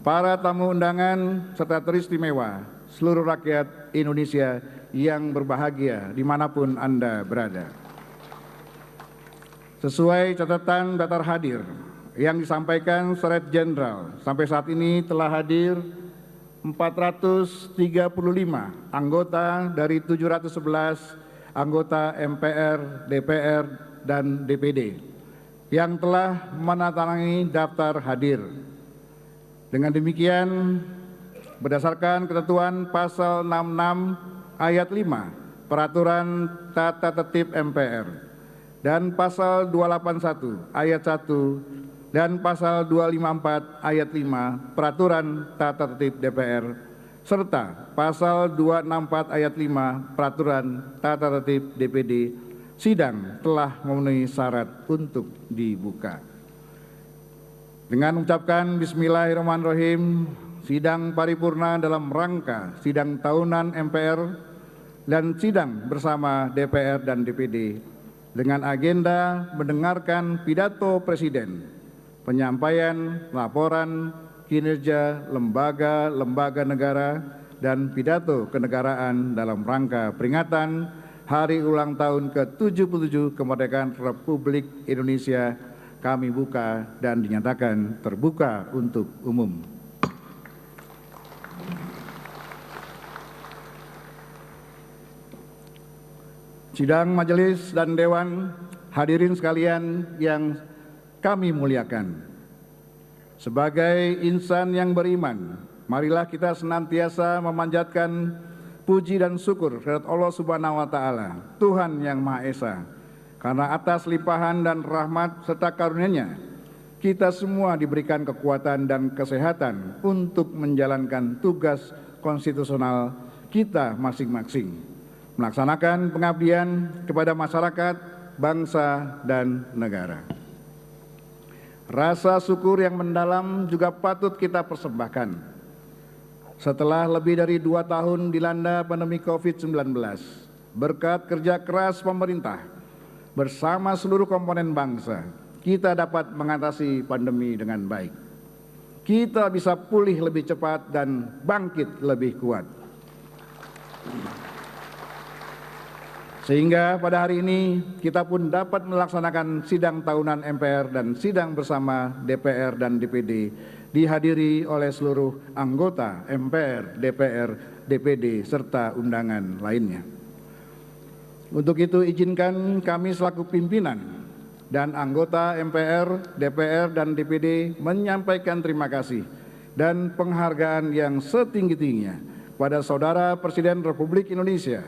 para tamu undangan serta teristimewa, seluruh rakyat Indonesia yang berbahagia dimanapun Anda berada. Sesuai catatan daftar hadir yang disampaikan Sekretariat Jenderal, sampai saat ini telah hadir 435 anggota dari 711 anggota MPR, DPR, dan DPD yang telah menandatangani daftar hadir. Dengan demikian, berdasarkan ketentuan pasal 66 ayat 5 Peraturan Tata Tertib MPR dan pasal 281 ayat 1 dan pasal 254 ayat 5 Peraturan Tata Tertib DPR serta pasal 264 ayat 5 Peraturan Tata Tertib DPD, sidang telah memenuhi syarat untuk dibuka. Dengan mengucapkan Bismillahirrahmanirrahim, sidang paripurna dalam rangka sidang tahunan MPR dan sidang bersama DPR dan DPD dengan agenda mendengarkan pidato Presiden, penyampaian laporan kinerja lembaga-lembaga negara, dan pidato kenegaraan dalam rangka peringatan Hari Ulang Tahun ke-77 Kemerdekaan Republik Indonesia kami buka dan dinyatakan terbuka untuk umum. Sidang majelis dan dewan, hadirin sekalian yang kami muliakan. Sebagai insan yang beriman, marilah kita senantiasa memanjatkan puji dan syukur kepada Allah Subhanahu wa Ta'ala, Tuhan yang Maha Esa, karena atas limpahan dan rahmat serta karunia-Nya, kita semua diberikan kekuatan dan kesehatan untuk menjalankan tugas konstitusional kita masing-masing, melaksanakan pengabdian kepada masyarakat, bangsa, dan negara. Rasa syukur yang mendalam juga patut kita persembahkan. Setelah lebih dari 2 tahun dilanda pandemi COVID-19, berkat kerja keras pemerintah bersama seluruh komponen bangsa, kita dapat mengatasi pandemi dengan baik. Kita bisa pulih lebih cepat dan bangkit lebih kuat. Sehingga pada hari ini kita pun dapat melaksanakan sidang tahunan MPR dan sidang bersama DPR dan DPD dihadiri oleh seluruh anggota MPR, DPR, DPD, serta undangan lainnya. Untuk itu izinkan kami selaku pimpinan dan anggota MPR, DPR, dan DPD menyampaikan terima kasih dan penghargaan yang setinggi-tingginya pada Saudara Presiden Republik Indonesia,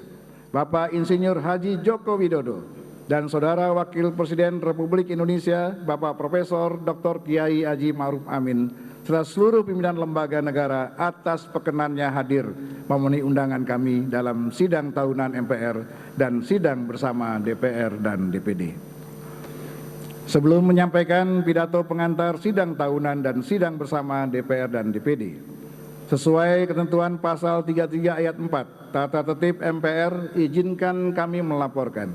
Bapak Insinyur Haji Joko Widodo, dan Saudara Wakil Presiden Republik Indonesia, Bapak Profesor Dr. Kiai Haji Ma'ruf Amin, serta seluruh pimpinan lembaga negara atas perkenannya hadir memenuhi undangan kami dalam sidang tahunan MPR dan sidang bersama DPR dan DPD. Sebelum menyampaikan pidato pengantar sidang tahunan dan sidang bersama DPR dan DPD, sesuai ketentuan pasal 33 ayat 4 Tata Tertib MPR, izinkan kami melaporkan.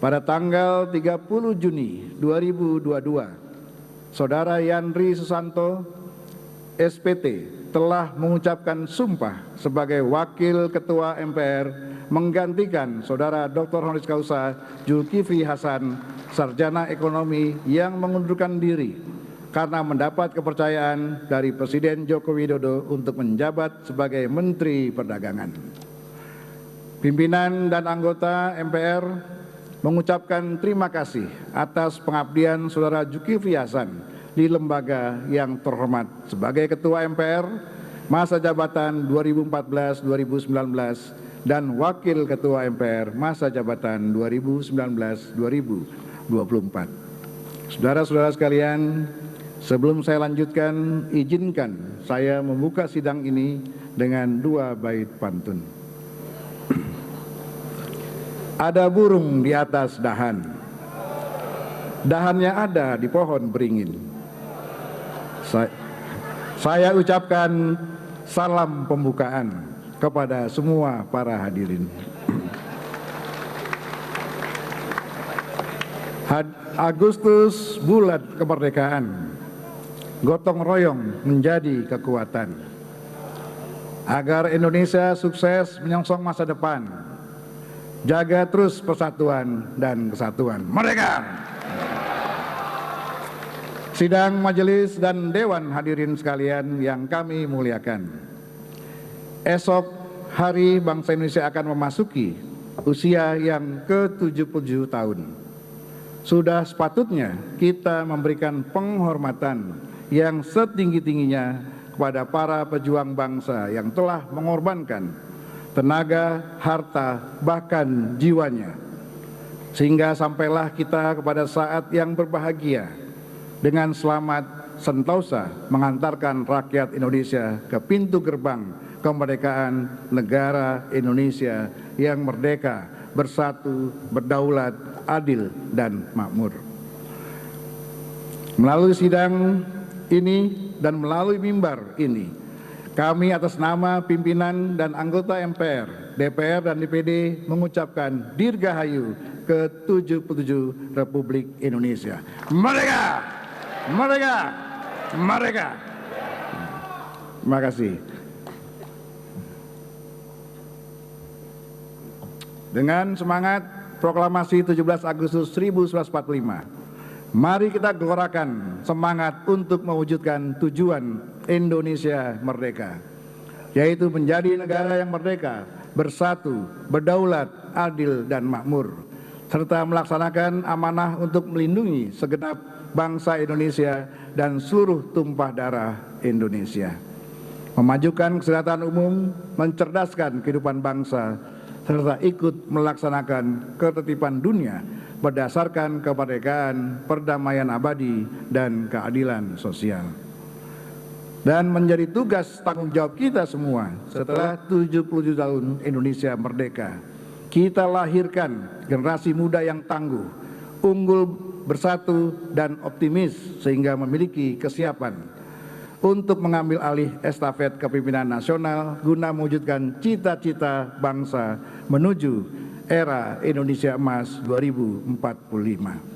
Pada tanggal 30 Juni 2022, Saudara Yandri Susanto, SPT, telah mengucapkan sumpah sebagai Wakil Ketua MPR menggantikan Saudara Dr. Honoris Causa Zulkifli Hasan, Sarjana Ekonomi yang mengundurkan diri karena mendapat kepercayaan dari Presiden Joko Widodo untuk menjabat sebagai Menteri Perdagangan. Pimpinan dan anggota MPR mengucapkan terima kasih atas pengabdian Saudara Zulkifli Hasan di lembaga yang terhormat sebagai Ketua MPR masa jabatan 2014-2019 dan Wakil Ketua MPR masa jabatan 2019-2024. Saudara-saudara sekalian, sebelum saya lanjutkan, izinkan saya membuka sidang ini dengan 2 bait pantun. Ada burung di atas dahan, dahannya ada di pohon beringin. Saya ucapkan salam pembukaan kepada semua para hadirin. Agustus bulan kemerdekaan, gotong royong menjadi kekuatan. Agar Indonesia sukses menyongsong masa depan, jaga terus persatuan dan kesatuan. Merdeka! Sidang majelis dan dewan hadirin sekalian yang kami muliakan. Esok hari bangsa Indonesia akan memasuki usia yang ke-77 tahun. Sudah sepatutnya kita memberikan penghormatan yang setinggi-tingginya kepada para pejuang bangsa yang telah mengorbankan tenaga, harta, bahkan jiwanya, sehingga sampailah kita kepada saat yang berbahagia dengan selamat sentosa mengantarkan rakyat Indonesia ke pintu gerbang kemerdekaan negara Indonesia yang merdeka, bersatu, berdaulat, adil, dan makmur. Melalui sidang ini dan melalui mimbar ini, kami atas nama pimpinan dan anggota MPR, DPR, dan DPD mengucapkan Dirgahayu ke-77 Republik Indonesia. Merdeka! Merdeka! Merdeka! Terima kasih. Dengan semangat proklamasi 17 Agustus 1945, mari kita gelorakan semangat untuk mewujudkan tujuan Indonesia merdeka, yaitu menjadi negara yang merdeka, bersatu, berdaulat, adil, dan makmur, serta melaksanakan amanah untuk melindungi segenap bangsa Indonesia dan seluruh tumpah darah Indonesia. Memajukan kesejahteraan umum, mencerdaskan kehidupan bangsa, serta ikut melaksanakan ketertiban dunia berdasarkan kemerdekaan, perdamaian abadi, dan keadilan sosial. Dan menjadi tugas tanggung jawab kita semua setelah 77 tahun Indonesia merdeka, kita lahirkan generasi muda yang tangguh, unggul, bersatu, dan optimis sehingga memiliki kesiapan untuk mengambil alih estafet kepemimpinan nasional guna mewujudkan cita-cita bangsa menuju era Indonesia Emas 2045.